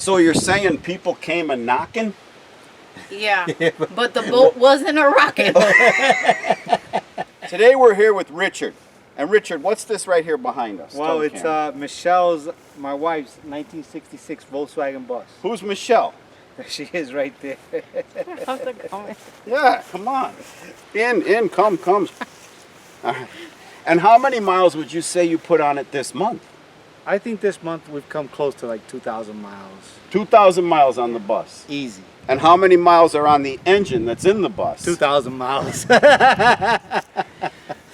So you're saying people came a knocking? Yeah, but the boat wasn't a rocket. Today we're here with Richard. And Richard, what's this right here behind us? Well, it's Michelle's, my wife's 1966 Volkswagen bus. Who's Michelle? She is right there. Yeah, come on. Come. All right. And how many miles would you say you put on it this month? I think this month we've come close to like 2,000 miles. 2,000 miles on the bus. Easy. And how many miles are on the engine that's in the bus? 2,000 miles.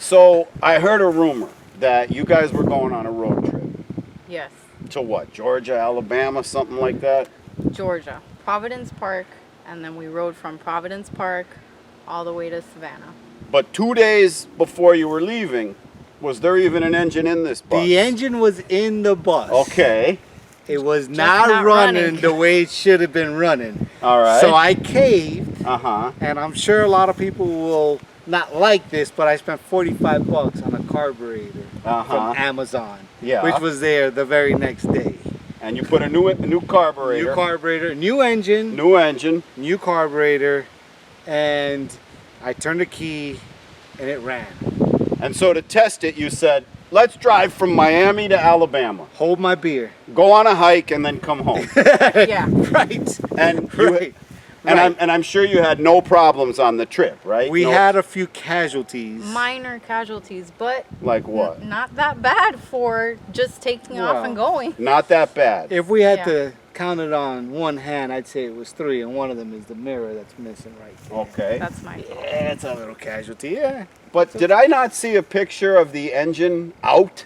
So I heard a rumor that you guys were going on a road trip. Yes, To what? Georgia, Alabama, something like that? Georgia, Providence Park, and then we rode from Providence Park all the way to Savannah. But 2 days before you were leaving, was there even an engine in this bus? The engine was in the bus. Okay. It was not not running running. the way it should have been running. All right. So I caved, Uh-huh. and I'm sure a lot of people will not like this, but I spent $45 on a carburetor from Amazon, Yeah. which was there the very next day. And you put a new carburetor. New carburetor, new engine, New engine. new carburetor, and I turned the key and it ran. And so to test it, you said, let's drive from Miami to Alabama. Hold my beer. Go on a hike and then come home. Yeah, Right. And you, Right. and I'm sure you had no problems on the trip, right? We No- had a few casualties. minor casualties, but Like what? not that bad for just taking off and going. Not that bad. If we had Yeah. to count it on one hand, I'd say it was 3, and one of them is the mirror that's missing right there. Okay. That's my fault. Yeah, it's a little casualty, yeah. But did I not see a picture of the engine out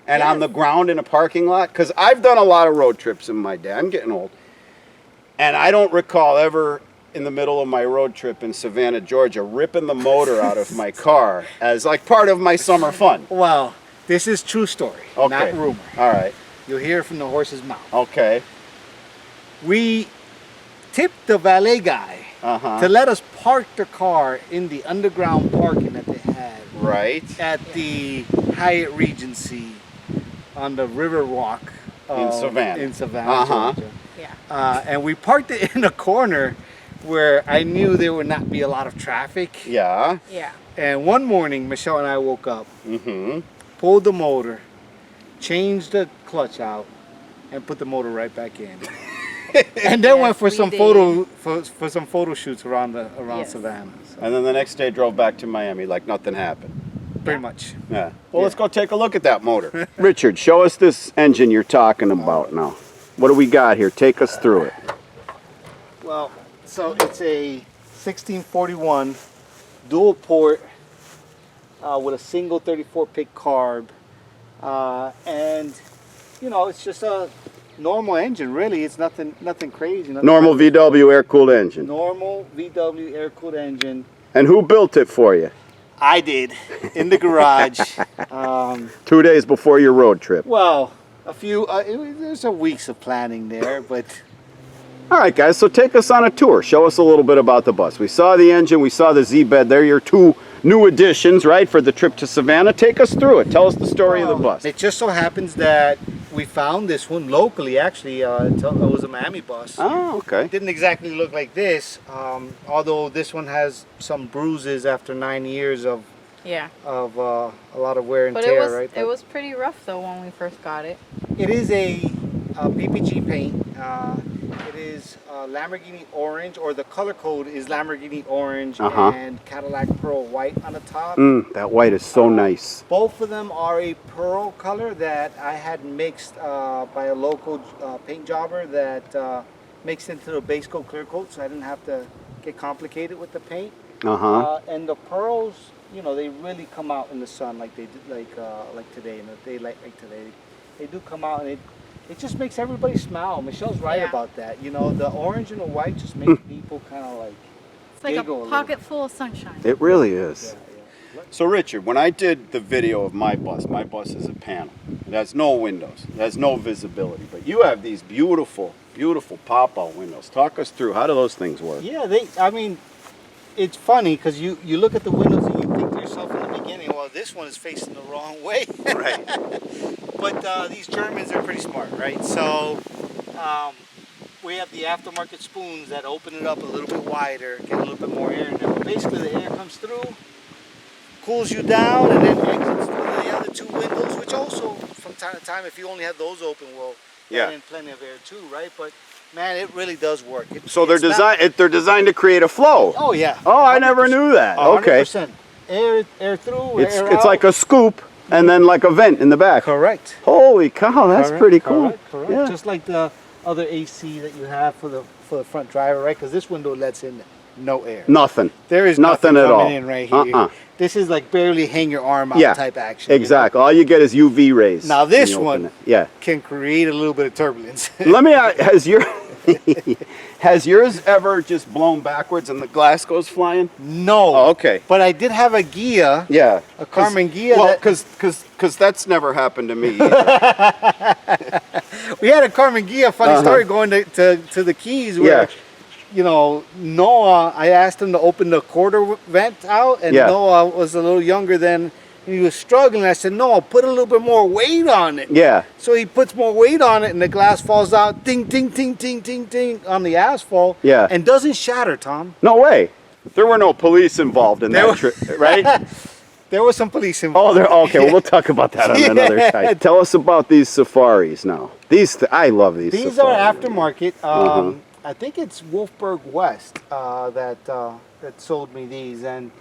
and on Yes. the ground in a parking lot? Because I've done a lot of road trips in my day. I'm getting old. And I don't recall ever in the middle of my road trip in Savannah, Georgia, ripping the motor out of my car as like part of my summer fun. Well, this is true story, Okay. not rumor. All right. You'll hear it from the horse's mouth. Okay. We tipped the valet guy Uh-huh. to let us park the car in the underground parking that they had Right. at the Hyatt Regency on the River Walk In Savannah. In Savannah, Uh-huh. Georgia. Yeah. And we parked it in a corner where I knew there would not be a lot of traffic. Yeah. Yeah. And one morning, Michelle and I woke up, Mm-hmm. pulled the motor, changed the clutch out, and put the motor right back in. And then went for Yes, some we for some photo shoots around Yes. Savannah. So, And then the next day drove back to Miami like nothing happened. pretty much. Yeah. Well, let's go take a look at that motor. Richard, show us this engine you're talking about now. What do we got here? Take us through it. Well, so it's a 1641 dual port with a single 34 pig carb, and you know it's just a normal engine. Really, it's nothing crazy. Nothing Normal VW air-cooled engine. Normal VW air-cooled engine. And who built it for you? I did in the garage. 2 days before your road trip. Well, there's a weeks of planning there, but All right, guys, so take us on a tour. Show us a little bit about the bus. We saw the engine, we saw the Z-bed. They're your 2 new additions, right, for the trip to Savannah. Take us through it. Tell us the story of the bus. it just so happens that we found this one locally. Actually, it was a Miami bus. Oh, okay. It didn't exactly look like this, although this one has some bruises after 9 years of Yeah. a lot of wear and But tear. Right? it was pretty rough though when we first got it. It is a PPG paint. It is Lamborghini orange, or the color code is Lamborghini orange and Cadillac pearl white on the top. That white is so nice. Both of them are a pearl color that I had mixed by a local paint jobber that mixed into the base coat clear coat, so I didn't have to get complicated with the paint. And the pearls, you know, they really come out in the sun like they did, like today, in a day like today. They do come out, and it just makes everybody smile. Michelle's right Yeah. about that. You know, the orange and the white just makes people kind of like It's like giggle a a little. pocket full of sunshine. It really is. Yeah. So, Richard, when I did the video of my bus is a panel. It has no windows. It has no visibility. But you have these beautiful, beautiful pop-out windows. Talk us through. How do those things work? Yeah, I mean, it's funny because you look at the windows and you think to yourself in the beginning, well, this one is facing the wrong way. Right. But these Germans are pretty smart, right? So we have the aftermarket spoons that open it up a little bit wider, get a little bit more air in there. But basically, the air comes through, cools you down, and then exits through the other two windows, which also, from time to time, if you only have those open, will let in plenty of air too, right? But man, it really does work. So they're designed to create a flow. Oh yeah. Oh, I never knew that. Okay. 100%. Air through, It's air it's out. like a scoop and then like a vent in the back. Correct. Holy cow, that's pretty cool. Correct. Yeah. Just like the other AC that you have for the front driver, right? Because this window lets in no air. Nothing. There is Nothing nothing at coming all. in right here. This is like barely hang your arm out type action. Exactly. All you get is UV rays. Now when this you open one it. can create a little bit of turbulence. Let me ask, has yours ever just blown backwards and the glass goes flying? No. Oh, okay. But I did have a Gia. Yeah. A Carmen Gia. Well, because that's never happened to me either. We had a Carmen Gia, funny story, going to the Keys where, you know, Noah, I asked him to open the quarter vent out, and Noah was a little younger then, and he was struggling. I said, Noah, put a little bit more weight on it. Yeah. So he puts more weight on it, and the glass falls out, ding, ding, ding, ding, ding, ding, on the asphalt, and doesn't shatter, Tom. No way. There were no police involved in that trip, right? There was some police involved. Okay. Well, we'll talk about that on another side. Tell us about these safaris now. I love these. These safaris. are aftermarket. I think it's Wolfburg West that sold me these, and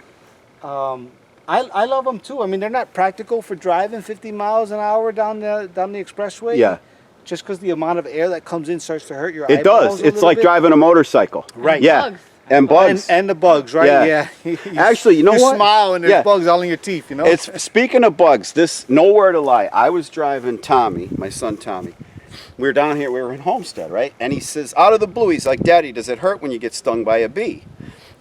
I love them too. I mean, they're not practical for driving 50 miles an hour down the expressway. Yeah. Just because the amount of air that comes in starts to hurt your It eyeballs does. It's like bit. driving a motorcycle. Right. Yeah. Bugs. And bugs. And the bugs, right? Yeah. You Actually, you know what? smile and there's bugs all in your teeth, you know? It's speaking of bugs, this nowhere to lie. I was driving Tommy, my son Tommy. We were down here, we were in Homestead, right? And he says, out of the blue, he's like, Daddy, does it hurt when you get stung by a bee?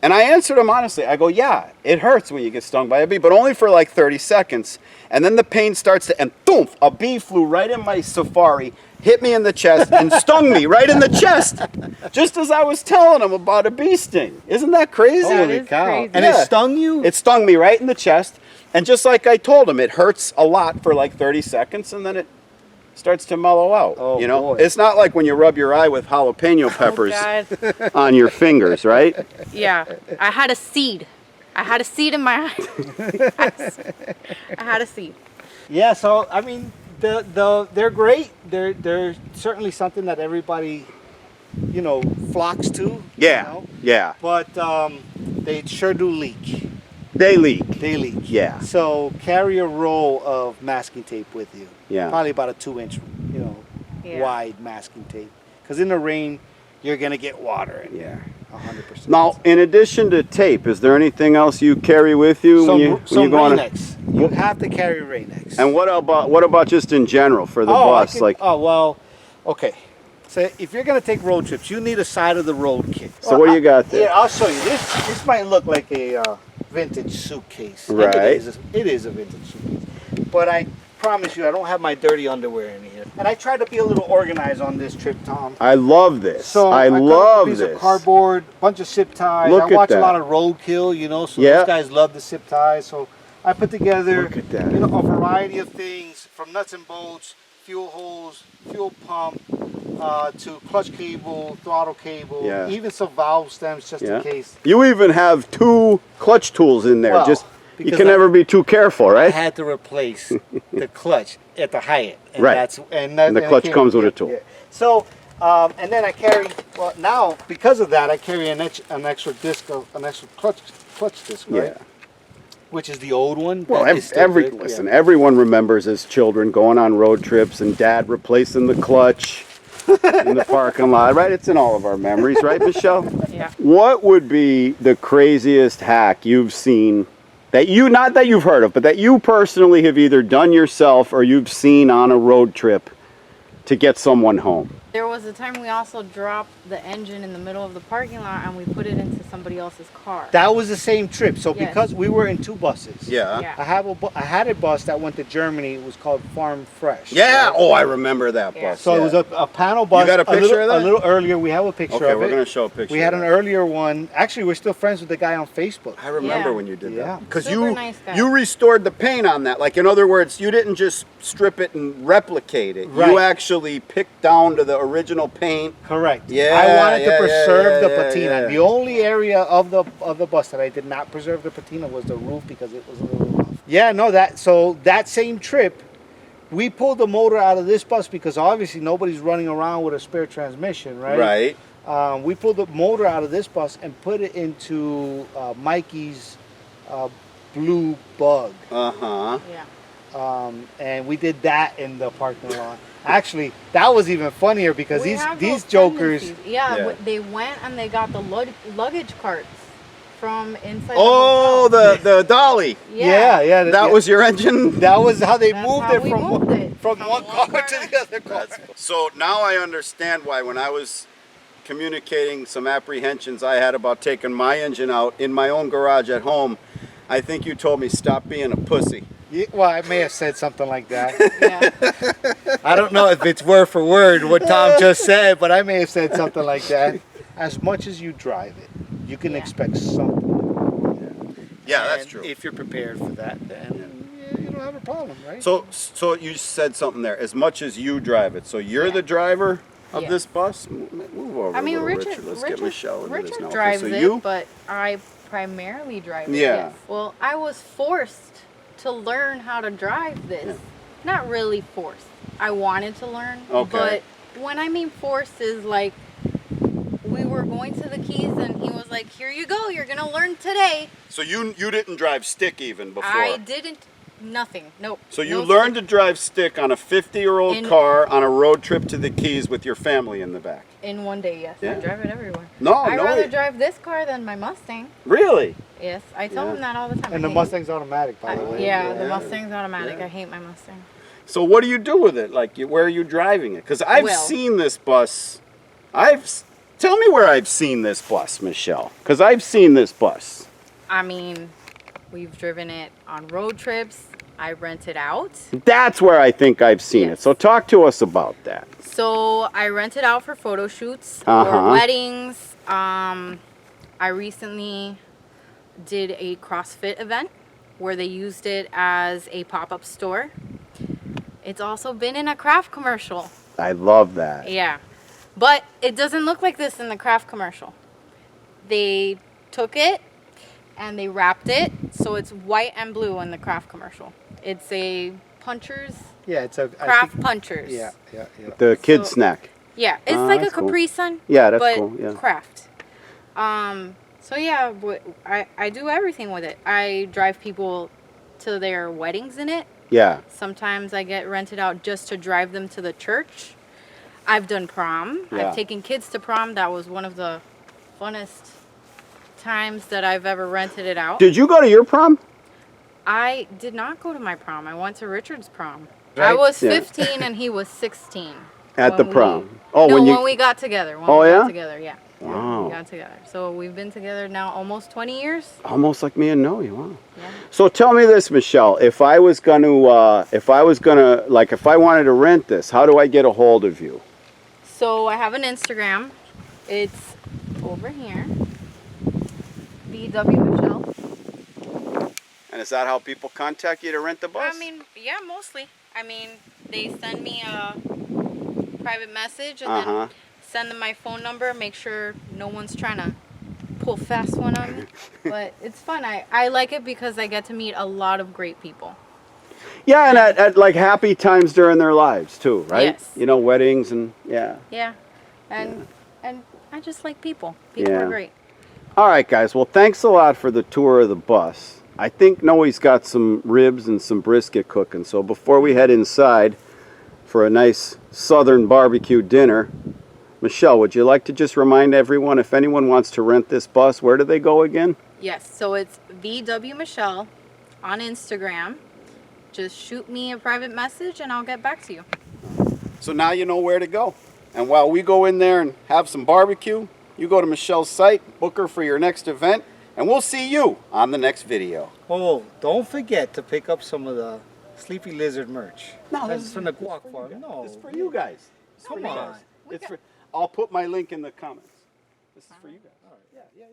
And I answered him honestly. I go, yeah, it hurts when you get stung by a bee, but only for like 30 seconds. And then the pain starts to, and boom, a bee flew right in my Safari, hit me in the chest, and stung me right in the chest. Just as I was telling him about a bee sting. Isn't that crazy? Holy cow. crazy. And it stung you? It stung me right in the chest. And just like I told him, it hurts a lot for like 30 seconds, and then it starts to mellow out. Oh, you know, boy. It's not like when you rub your eye with jalapeno peppers on your fingers, right? Yeah, I had a seed. I had a seed in my eye. I had a seed. Yeah, so I mean, they're great. They're certainly something that everybody, you know, flocks to. Yeah, You know? yeah. But they sure do leak. They leak. They leak. Yeah. So carry a roll of masking tape with you. Yeah. Probably about a 2-inch, you know, wide masking tape. Because in the rain, you're gonna get water in there. 100%. Now, in addition to tape, is there anything else you carry with you when you go on? Rain-X. You have to carry Rain-X. And what about just in general for the bus? Okay. So if you're gonna take road trips, you need a side of the road kit. So what do you got there? Here, I'll show you. This might look like a vintage suitcase. Right. It is a vintage suitcase. But I promise you, I don't have my dirty underwear in here. And I try to be a little organized on this trip, Tom. I love this. So I love got a piece this. of cardboard, bunch of zip ties. Look I at watch that. a lot of roadkill, you know, so Yeah. those guys love the zip ties. So I put together Look at that. you know, a variety of things from nuts and bolts, fuel hose, fuel pump, to clutch cable, throttle cable, Yeah. even some valve stems just in case. You even have 2 clutch tools in there. Well, you because can never be too careful, I right? had to replace the clutch at the Hyatt. And Right. And the clutch comes with a tool. Yeah. So, and then I carry, well, now, because of that, I carry an extra disc, an extra clutch disc, right? Yeah. Which is the old one. Well, that is still good, listen, everyone remembers as children going on road trips and Dad replacing the clutch in the parking lot, right? It's in all of our memories, right, Michelle? Yeah. What would be the craziest hack you've seen that not that you've heard of, but that you personally have either done yourself or you've seen on a road trip to get someone home? There was a time we also dropped the engine in the middle of the parking lot and we put it into somebody else's car. That was the same trip. So Yes. because we were in 2 buses. Yeah. I had a bus that went to Germany. It was called Farm Fresh. Yeah. right? Oh, I remember that Yeah. bus. So it was a panel bus. You got a picture of that? A little earlier. We have a picture Okay, of we're it. going to show a picture. We had of an that. earlier one. Actually, we're still friends with the guy on Facebook. I remember Yeah. when you did Yeah. that. Because Super nice guy. you restored the paint on that. Like, in other words, you didn't just strip it and replicate it. Right. You actually picked down to the original paint. Correct. Yeah, I wanted to preserve the yeah, patina. yeah. The only area of the bus that I did not preserve the patina was the roof because it was a little rough. Yeah, no, that same trip, we pulled the motor out of this bus because obviously nobody's running around with a spare transmission, right? Right. We pulled the motor out of this bus and put it into Mikey's blue Bug. Uh-huh. Yeah. And we did that in the parking lot. Actually, that was even funnier because We have these those jokers. tendencies. Yeah, Yeah. they went and they got the luggage carts from inside Oh, the hotel. the dolly. Yeah, That was your engine? That was how they That's moved how it we from moved it. from From one one car car to the other car. So now I understand why when I was communicating some apprehensions I had about taking my engine out in my own garage at home, I think you told me stop being a pussy. Yeah, well, I may have said something like that. Yeah. I don't know if it's word for word what Tom just said, but I may have said something like that. As much as you drive it, you can Yeah. expect something. Yeah, that's And true. If you're prepared for that, then you don't have a problem, right? So you said something there. As much as you drive it, so you're Yeah. the driver of Yes. this bus. Move over. I mean, a little, Richard. Let's get Michelle into this Richard now. drives okay, so it, you? but I primarily drive it. Yeah. Yes. Well, I was forced to learn how to drive this. Yeah. Not really forced. I wanted to learn. Okay. But when I mean forced is like we were going to the Keys and he was like, "Here you go. You're gonna learn today." So you didn't drive stick even before. I didn't. Nothing. Nope. So you No learned stick to drive stick on a 50-year-old In- car on a road trip to the Keys with your family in the back. in one day. Yes. Yeah. I drive it everywhere. No, I'd no. rather drive this car than my Mustang. Really? Yes, I tell Yeah. him that all the time. And I the hate- Mustang's automatic, by the way. Yeah, Yeah. the Mustang's automatic. Yeah. I hate my Mustang. So what do you do with it? Like, where are you driving it? Because I've Well- seen this bus. Tell me where I've seen this bus, Michelle. Because I've seen this bus. I mean, we've driven it on road trips. I rent it out. That's where I think I've seen it. Yes. So talk to us about that. So I rent it out for photo shoots Uh-huh. or weddings. I recently did a CrossFit event where they used it as a pop-up store. It's also been in a Kraft commercial. I love that. Yeah. But it doesn't look like this in the Kraft commercial. They took it and they wrapped it so it's white and blue in the Kraft commercial. It's a Punchers, Yeah, it's a Kraft Punchers. Yeah. The kid So- snack. Yeah, it's Oh, like a that's cool. Capri Sun. Yeah, that's but cool, yeah. Kraft. So yeah, I do everything with it. I drive people to their weddings in it. Yeah. Sometimes I get rented out just to drive them to the church. I've done prom. Yeah. I've taken kids to prom. That was one of the funnest times that I've ever rented it out. Did you go to your prom? I did not go to my prom. I went to Richard's prom. Right? I was Yeah. 15 and he was 16. At the when prom. Oh, no, when you. when we got together. When Oh, we yeah? got together, yeah. Wow. We got together. So we've been together now almost 20 years. Almost like me and Noe. Wow. Yeah. So tell me this, Michelle. If I wanted to rent this, how do I get a hold of you? So I have an Instagram. It's over here. BW Michelle. And is that how people contact you to rent the bus? I mean, yeah, mostly. I mean, they send me a private message and Uh-huh. then send them my phone number. Make sure no one's trying to pull fast one on me. But it's fun. I like it because I get to meet a lot of great people. Yeah, and at like happy times during their lives too, right? Yes. You know, weddings and yeah. Yeah. And I just like people. People Yeah. are great. All right, guys. Well, thanks a lot for the tour of the bus. I think Noe's got some ribs and some brisket cooking. So before we head inside for a nice southern barbecue dinner, Michelle, would you like to just remind everyone, if anyone wants to rent this bus, where do they go again? Yes. So it's VW Michelle on Instagram. Just shoot me a private message and I'll get back to you. So now you know where to go. And while we go in there and have some barbecue, you go to Michelle's site, book her for your next event, and we'll see you on the next video. Oh, don't forget to pick up some of the Sleepy Lizard merch. No, That's this is from the Guac Farm. No, It's for you guys. It's for Come you on. guys. I'll put my link in the comments. This is for you guys. All right. Yeah.